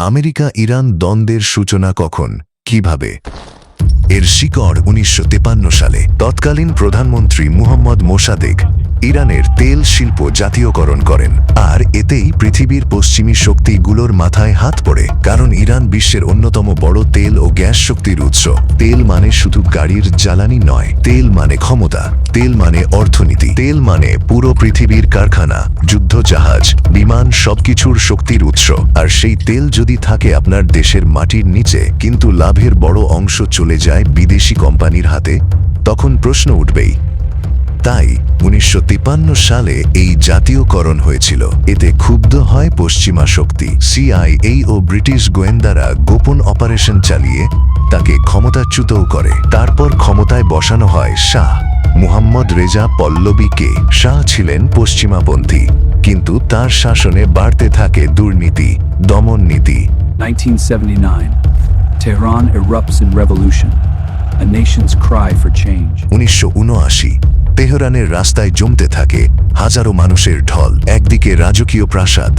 America Iran দ্বন্দ্বের সূচনা কখন, কিভাবে? এর শিকড় ১৯৫৩ সালে তৎকালীন প্রধানমন্ত্রী মুহাম্মদ মোসাদ্দেক ইরানের তেল শিল্প জাতীয়করণ করেন, আর এতেই পৃথিবীর পশ্চিমী শক্তিগুলোর মাথায় হাত পড়ে। কারণ ইরান বিশ্বের অন্যতম বড় তেল ও গ্যাস শক্তির উৎস। তেল মানে শুধু গাড়ির জ্বালানি নয়, তেল মানে ক্ষমতা, তেল মানে অর্থনীতি, তেল মানে পুরো পৃথিবীর কারখানা, যুদ্ধজাহাজ, বিমান, সবকিছুর শক্তির উৎস। আর সেই তেল যদি থাকে আপনার দেশের মাটির নিচে, কিন্তু লাভের বড় অংশ চলে যায় বিদেশি কোম্পানির হাতে, তখন প্রশ্ন উঠবেই। তাই ১৯৫৩ সালে এই জাতীয়করণ হয়েছিল। এতে ক্ষুব্ধ হয় পশ্চিমা শক্তি। সিআইএ ও ব্রিটিশ গোয়েন্দারা গোপন অপারেশন চালিয়ে তাকে ক্ষমতাচ্যুতও করে। তারপর ক্ষমতায় বসানো হয় শাহ মুহাম্মদ রেজা পল্লবীকে। শাহ ছিলেন পশ্চিমাপন্থী, কিন্তু তার শাসনে বাড়তে থাকে দুর্নীতি, দমন নীতি। 1979, Tehran erupts in revolution, a nation's cry for change. ১৯৭৯, তেহরানের রাস্তায় জমতে থাকে হাজারো মানুষের ঢল। একদিকে রাজকীয় প্রাসাদ,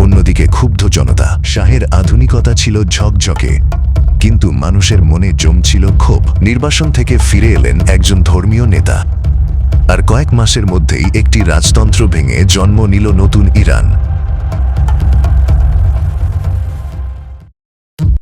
অন্যদিকে ক্ষুব্ধ জনতা। শাহের আধুনিকতা ছিল ঝকঝকে, কিন্তু মানুষের মনে জমছিল ক্ষোভ। নির্বাসন থেকে ফিরে এলেন একজন ধর্মীয় নেতা, আর কয়েক মাসের মধ্যেই একটি রাজতন্ত্র ভেঙে জন্ম নিল নতুন ইরান।